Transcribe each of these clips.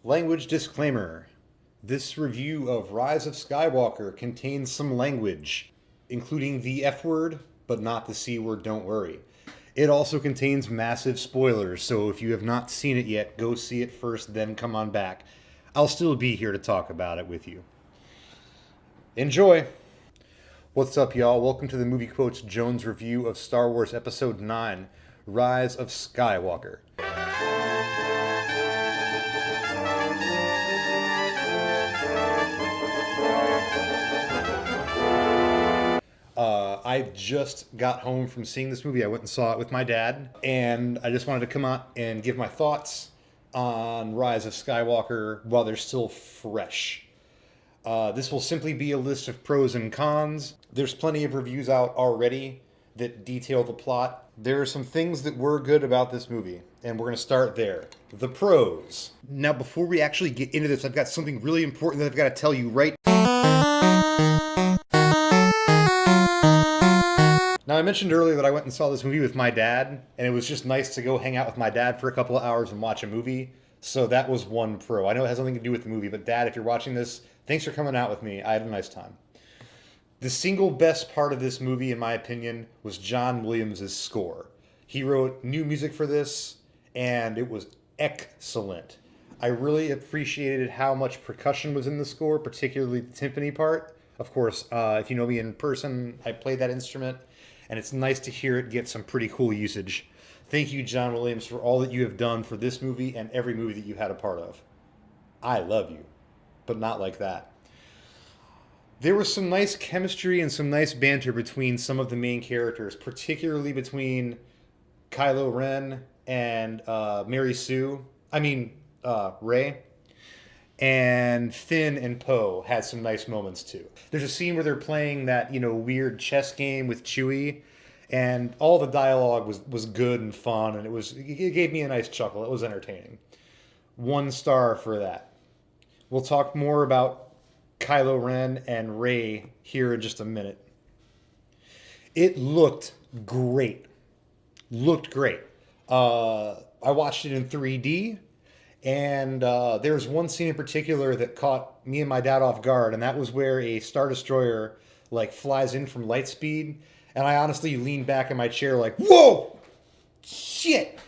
Language disclaimer. This review of Rise of Skywalker contains some language, including the F word, but not the C word, don't worry. It also contains massive spoilers, so if you have not seen it yet, go see it first, then come on back. I'll still be here to talk about it with you. Enjoy! What's up, y'all? Welcome to the Movie Quotes Jones review of Star Wars Episode 9, Rise of Skywalker. I just got home from seeing this movie. I went and saw it with my dad, and I just wanted to come out and give my thoughts on Rise of Skywalker while they're still fresh. This will simply be a list of pros and cons. There's plenty of reviews out already that detail the plot. There are some things that were good about this movie, and we're going to start there. The pros. Now, before we actually get into this, I've got something really important that I've got to tell you right now. I mentioned earlier that I went and saw this movie with my dad, and it was just nice to go hang out with my dad for a couple of hours and watch a movie. So that was one pro. I know it has nothing to do with the movie, but Dad, if you're watching this, thanks for coming out with me. I had a nice time. The single best part of this movie, in my opinion, was John Williams' score. He wrote new music for this, and it was excellent. I really appreciated how much percussion was in the score, particularly the timpani part. Of course, if you know me in person, I play that instrument, and it's nice to hear it get some pretty cool usage. Thank you, John Williams, for all that you have done for this movie and every movie that you had a part of. I love you, but not like that. There was some nice chemistry and some nice banter between some of the main characters, particularly between Kylo Ren and Rey. And Finn and Poe had some nice moments too. There's a scene where they're playing that, weird chess game with Chewie, and all the dialogue was good and fun, and it gave me a nice chuckle. It was entertaining. 1 star for that. We'll talk more about Kylo Ren and Rey here in just a minute. It looked great. I watched it in 3D. And there's one scene in particular that caught me and my dad off guard, and that was where a Star Destroyer flies in from light speed, and I honestly leaned back in my chair like, "Whoa, shit!"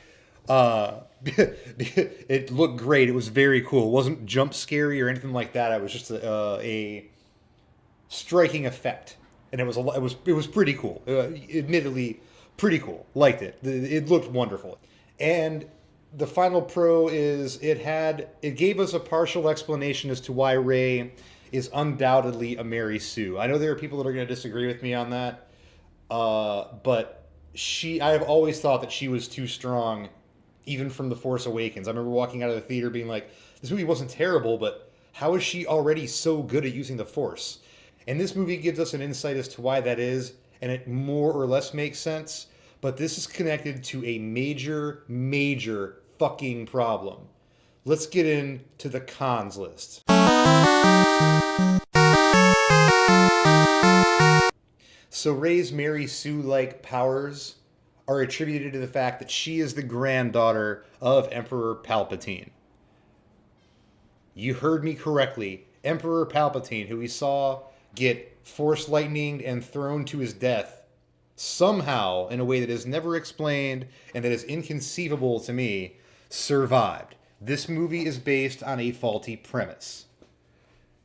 It looked great. It was very cool. It wasn't jump scary or anything like that. It was just a striking effect, and it was pretty cool. Admittedly, pretty cool. Liked it. It looked wonderful, and the final pro is it gave us a partial explanation as to why Rey is undoubtedly a Mary Sue. I know there are people that are going to disagree with me on that, but I have always thought that she was too strong, even from The Force Awakens. I remember walking out of the theater being like, this movie wasn't terrible, but how is she already so good at using the Force? And this movie gives us an insight as to why that is, and it more or less makes sense. But this is connected to a major fucking problem. Let's get into the cons list. So Rey's Mary Sue-like powers are attributed to the fact that she is the granddaughter of Emperor Palpatine. You heard me correctly. Emperor Palpatine, who we saw get Force lightninged and thrown to his death, somehow, in a way that is never explained and that is inconceivable to me, survived. This movie is based on a faulty premise.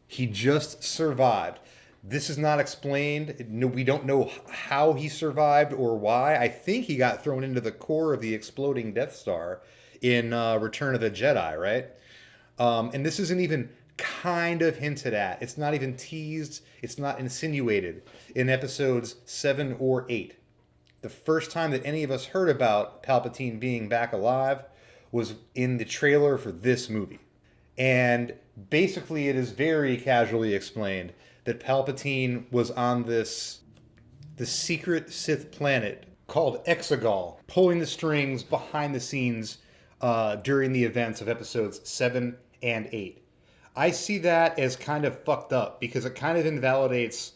He just survived. This is not explained. No, we don't know how he survived or why. I think he got thrown into the core of the exploding Death Star in Return of the Jedi, right? And this isn't even kind of hinted at. It's not even teased. It's not insinuated in episodes 7 or 8. The first time that any of us heard about Palpatine being back alive was in the trailer for this movie. And basically it is very casually explained that Palpatine was on the secret Sith planet called Exegol, pulling the strings behind the scenes during the events of episodes 7 and 8. I see that as kind of fucked up because it kind of invalidates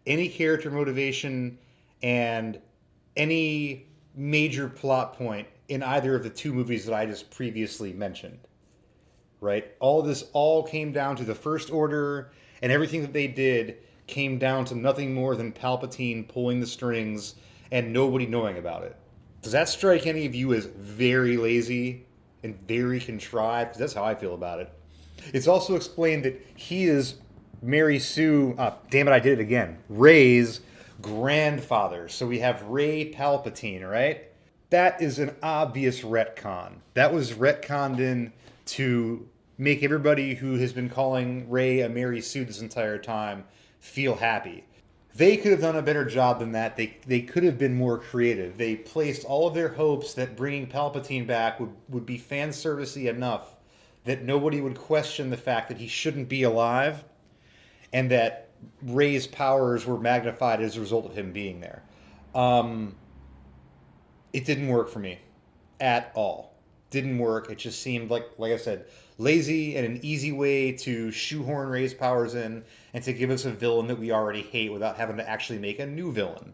any character motivation and any major plot point in either of the 2 movies that I just previously mentioned. right? All this all came down to the First Order, and everything that they did came down to nothing more than Palpatine pulling the strings and nobody knowing about it. Does that strike any of you as very lazy and very contrived? Because that's how I feel about it. It's also explained that he is Mary Sue, damn it, I did it again, Rey's grandfather. So we have Rey Palpatine, right? That is an obvious retcon. That was retconned in to make everybody who has been calling Rey a Mary Sue this entire time feel happy. They could have done a better job than that. They could have been more creative. They placed all of their hopes that bringing Palpatine back would be fan servicey enough that nobody would question the fact that he shouldn't be alive and that Rey's powers were magnified as a result of him being there. It didn't work for me at all. Didn't work. It just seemed like I said, lazy and an easy way to shoehorn Rey's powers in and to give us a villain that we already hate without having to actually make a new villain.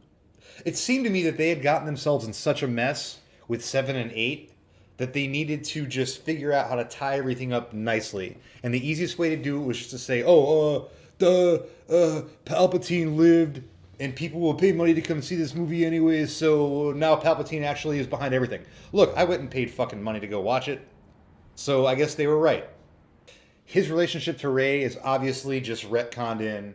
It seemed to me that they had gotten themselves in such a mess with 7 and 8 that they needed to just figure out how to tie everything up nicely. And the easiest way to do it was just to say, Palpatine lived and people will pay money to come see this movie anyways, so now Palpatine actually is behind everything. Look, I went and paid fucking money to go watch it, so I guess they were right. His relationship to Rey is obviously just retconned in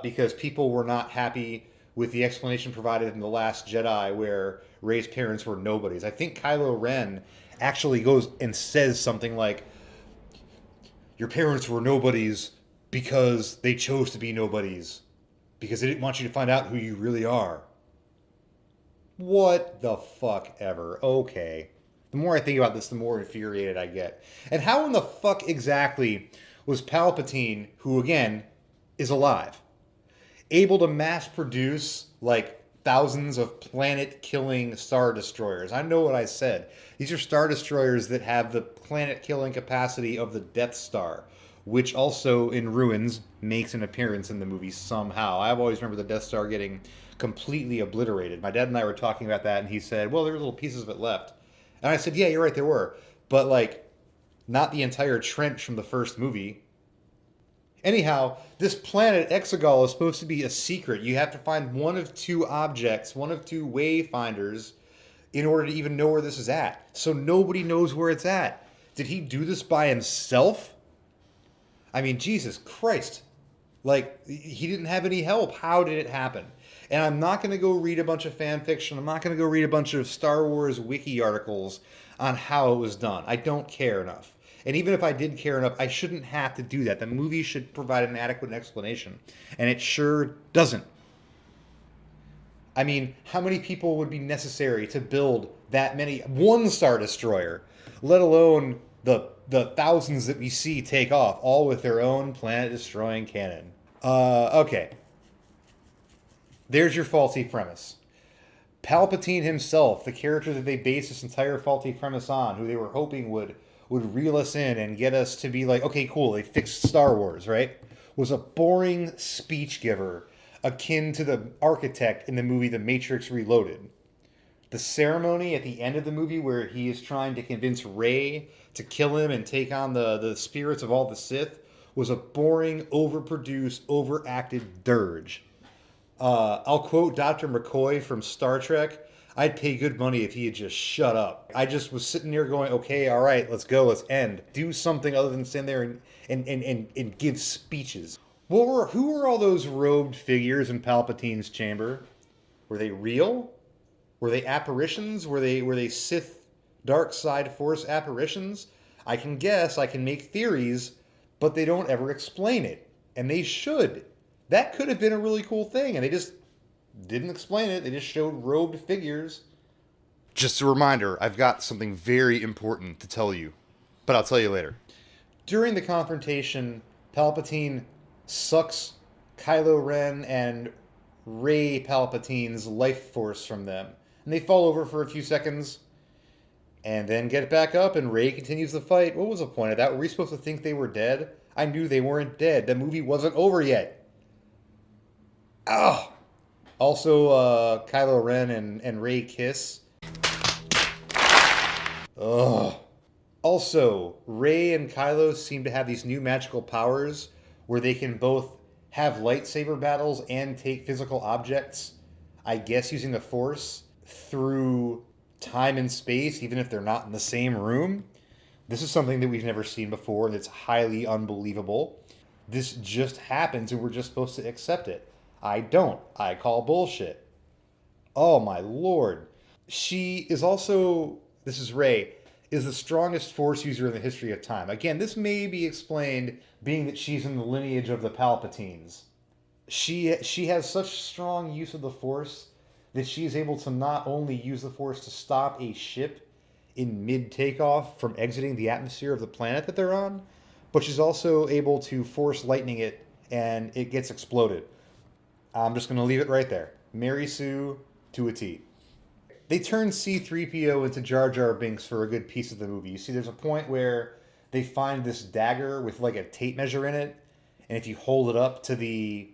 because people were not happy with the explanation provided in The Last Jedi where Rey's parents were nobodies. I think Kylo Ren actually goes and says something like, your parents were nobodies because they chose to be nobodies. Because they didn't want you to find out who you really are. What the fuck ever. Okay. The more I think about this, the more infuriated I get. And how in the fuck exactly was Palpatine, who again is alive, able to mass produce like thousands of planet-killing Star Destroyers? I know what I said. These are Star Destroyers that have the planet-killing capacity of the Death Star, which also in Ruins makes an appearance in the movie somehow. I've always remember the Death Star getting completely obliterated. My dad and I were talking about that, and he said, well, there were little pieces of it left. And I said, yeah, you're right, there were. But, like, not the entire trench from the first movie. Anyhow, this planet Exegol is supposed to be a secret. You have to find one of two objects, one of two wayfinders, in order to even know where this is at. So nobody knows where it's at. Did he do this by himself? I mean, Jesus Christ. Like, he didn't have any help. How did it happen? And I'm not going to go read a bunch of fan fiction. I'm not going to go read a bunch of Star Wars wiki articles on how it was done. I don't care enough. And even if I did care enough, I shouldn't have to do that. The movie should provide an adequate explanation. And it sure doesn't. I mean, how many people would be necessary to build that many? One Star Destroyer, let alone the thousands that we see take off, all with their own planet-destroying cannon. Okay. There's your faulty premise. Palpatine himself, the character that they based this entire faulty premise on, who they were hoping would reel us in and get us to be like, okay, cool, they fixed Star Wars, right? Was a boring speech giver akin to the architect in the movie The Matrix Reloaded. The ceremony at the end of the movie where he is trying to convince Rey to kill him and take on the spirits of all the Sith was a boring, overproduced, overacted dirge. I'll quote Dr. McCoy from Star Trek. I'd pay good money if he had just shut up. I just was sitting there going, okay, all right, let's go, let's end. Do something other than stand there and give speeches. Who were all those robed figures in Palpatine's chamber? Were they real? Were they apparitions? Were they Sith dark side force apparitions? I can guess, I can make theories, but they don't ever explain it. And they should. That could have been a really cool thing, and they just didn't explain it. They just showed robed figures. Just a reminder, I've got something very important to tell you, but I'll tell you later. During the confrontation, Palpatine sucks Kylo Ren and Rey Palpatine's life force from them, and they fall over for a few seconds, and then get back up, and Rey continues the fight. What was the point of that? Were we supposed to think they were dead? I knew they weren't dead. The movie wasn't over yet. Oh! Also, Kylo Ren and Rey kiss. Ugh. Also, Rey and Kylo seem to have these new magical powers where they can both have lightsaber battles and take physical objects, I guess using the Force, through time and space, even if they're not in the same room. This is something that we've never seen before, and it's highly unbelievable. This just happens, and we're just supposed to accept it. I don't. I call bullshit. Oh my lord. She is also, this is Rey, is the strongest Force user in the history of time. Again, this may be explained being that she's in the lineage of the Palpatines. She has such strong use of the Force that she is able to not only use the Force to stop a ship in mid takeoff from exiting the atmosphere of the planet that they're on, but she's also able to force lightning it and it gets exploded. I'm just going to leave it right there. Mary Sue to a T. They turn C-3PO into Jar Jar Binks for a good piece of the movie. You see, there's a point where they find this dagger with like a tape measure in it, and if you hold it up to the,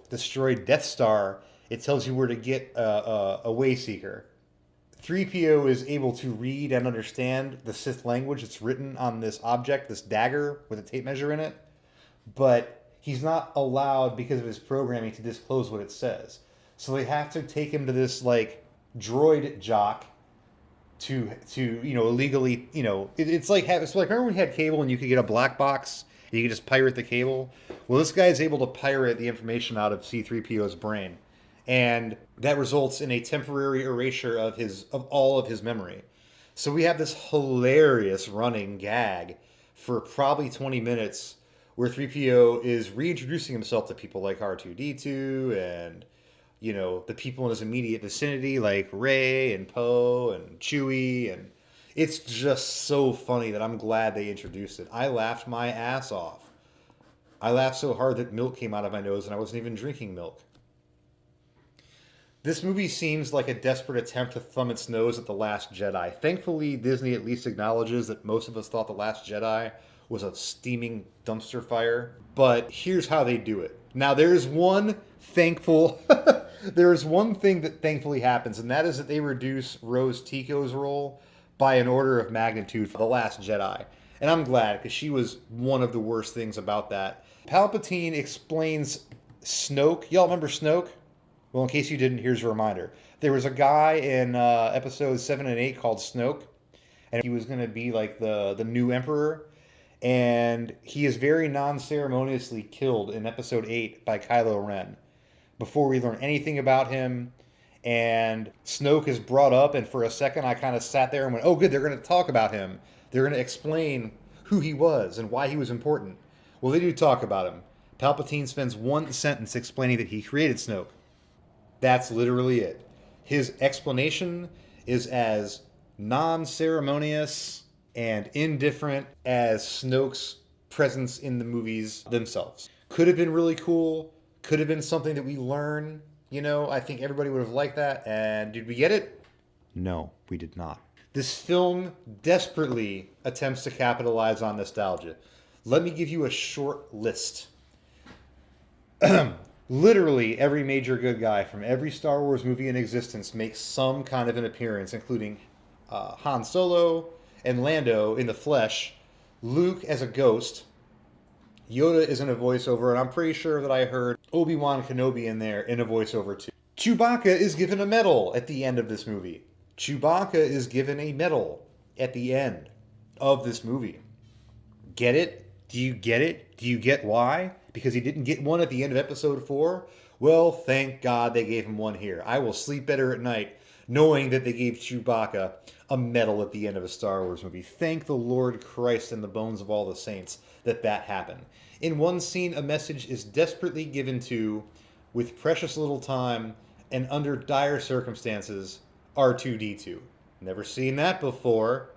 destroyed Death Star, it tells you where to get a Wayseeker. 3PO is able to read and understand the Sith language that's written on this object, this dagger with a tape measure in it, but he's not allowed, because of his programming, to disclose what it says. So they have to take him to this, droid jock to illegally, it's like remember when you had cable and you could get a black box and you could just pirate the cable? Well, this guy's able to pirate the information out of C-3PO's brain, and that results in a temporary erasure of all of his memory. So we have this hilarious running gag for probably 20 minutes where 3PO is reintroducing himself to people like R2-D2 and the people in his immediate vicinity like Rey and Poe and Chewie, and it's just so funny that I'm glad they introduced it. I laughed my ass off. I laughed so hard that milk came out of my nose and I wasn't even drinking milk. This movie seems like a desperate attempt to thumb its nose at The Last Jedi. Thankfully, Disney at least acknowledges that most of us thought The Last Jedi was a steaming dumpster fire, but here's how they do it. Now, there's one thankful... There is one thing that thankfully happens, and that is that they reduce Rose Tico's role by an order of magnitude for The Last Jedi. And I'm glad, because she was one of the worst things about that. Palpatine explains Snoke. Y'all remember Snoke? Well, in case you didn't, here's a reminder. There was a guy in episodes 7 and 8 called Snoke, and he was going to be like the new emperor. And he is very non-ceremoniously killed in episode 8 by Kylo Ren before we learn anything about him. And Snoke is brought up, and for a second I kind of sat there and went, oh good, they're going to talk about him. They're going to explain who he was and why he was important. Well, they do talk about him. Palpatine spends one sentence explaining that he created Snoke. That's literally it. His explanation is as non-ceremonious and indifferent as Snoke's presence in the movies themselves. Could have been really cool. Could have been something that we learn. I think everybody would have liked that. And did we get it? No, we did not. This film desperately attempts to capitalize on nostalgia. Let me give you a short list. Literally every major good guy from every Star Wars movie in existence makes some kind of an appearance, including Han Solo and Lando in the flesh, Luke as a ghost, Yoda is in a voiceover, and I'm pretty sure that I heard Obi-Wan Kenobi in there in a voiceover too. Chewbacca is given a medal at the end of this movie. Chewbacca is given a medal at the end of this movie. Get it? Do you get it? Do you get why? Because he didn't get one at the end of episode 4? Well, thank God they gave him one here. I will sleep better at night knowing that they gave Chewbacca a medal at the end of a Star Wars movie. Thank the Lord Christ and the bones of all the saints that happened. In one scene, a message is desperately given to, with precious little time and under dire circumstances, R2-D2. Never seen that before.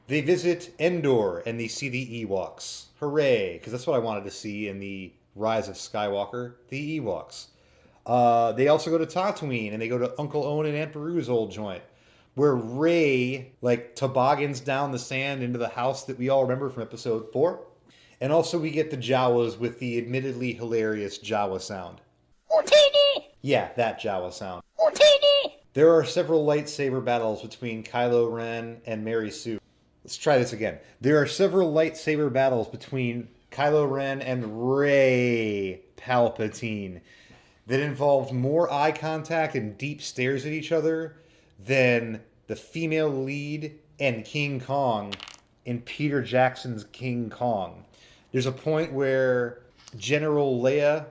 They visit Endor and they see the Ewoks. Hooray, because that's what I wanted to see in the Rise of Skywalker, the Ewoks. They also go to Tatooine and they go to Uncle Owen and Aunt Beru's old joint, where Rey toboggans down the sand into the house that we all remember from episode 4. And also we get the Jawas with the admittedly hilarious Jawa sound. Yeah, that Jawa sound. There are several lightsaber battles between Kylo Ren and Mary Sue. Let's try this again. There are several lightsaber battles between Kylo Ren and Rey Palpatine that involved more eye contact and deep stares at each other than the female lead and King Kong in Peter Jackson's King Kong. There's a point where General Leia,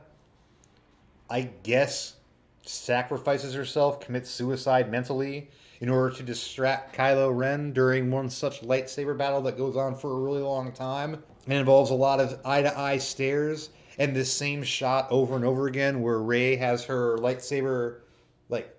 I guess, sacrifices herself, commits suicide mentally in order to distract Kylo Ren during one such lightsaber battle that goes on for a really long time. And involves a lot of eye-to-eye stares and this same shot over and over again where Rey has her lightsaber like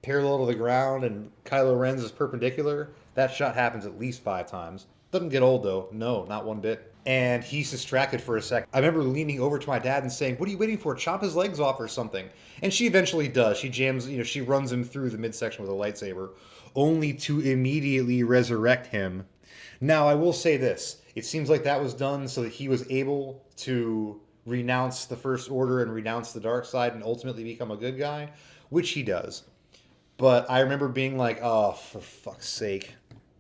parallel to the ground and Kylo Ren's is perpendicular. That shot happens at least 5 times. Doesn't get old though. No, not one bit. And he's distracted for a second. I remember leaning over to my dad and saying, "What are you waiting for? Chop his legs off or something." And she eventually does. She jams, she runs him through the midsection with a lightsaber, only to immediately resurrect him. Now, I will say this. It seems like that was done so that he was able to renounce the First Order and renounce the dark side and ultimately become a good guy, which he does. But I remember being like, oh, for fuck's sake.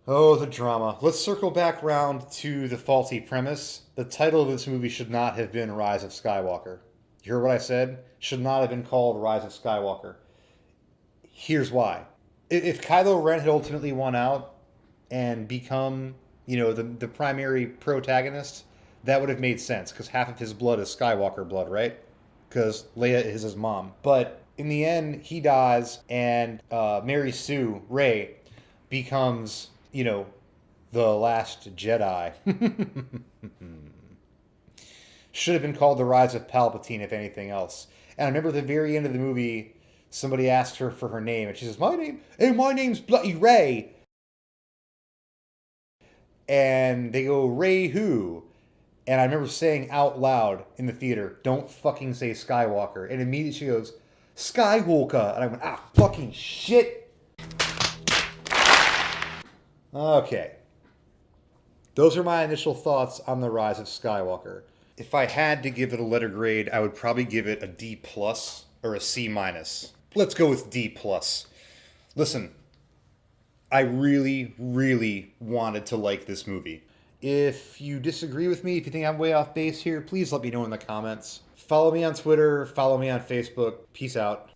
Oh, the drama. Let's circle back round to the faulty premise. The title of this movie should not have been Rise of Skywalker. You heard what I said? Should not have been called Rise of Skywalker. Here's why. If Kylo Ren had ultimately won out and become, the primary protagonist, that would have made sense, because half of his blood is Skywalker blood, right? Because Leia is his mom. But in the end, he dies, and Mary Sue, Rey, becomes, the last Jedi. Should have been called The Rise of Palpatine, if anything else. And I remember at the very end of the movie, somebody asked her for her name, and she says, my name's Bloody Rey. And they go, Rey who? And I remember saying out loud in the theater, don't fucking say Skywalker. And immediately she goes, Skywalker. And I went, fucking shit. Okay. Those are my initial thoughts on The Rise of Skywalker. If I had to give it a letter grade, I would probably give it a D+ or a C-. Let's go with D+. Listen, I really, really wanted to like this movie. If you disagree with me, if you think I'm way off base here, please let me know in the comments. Follow me on Twitter, follow me on Facebook. Peace out.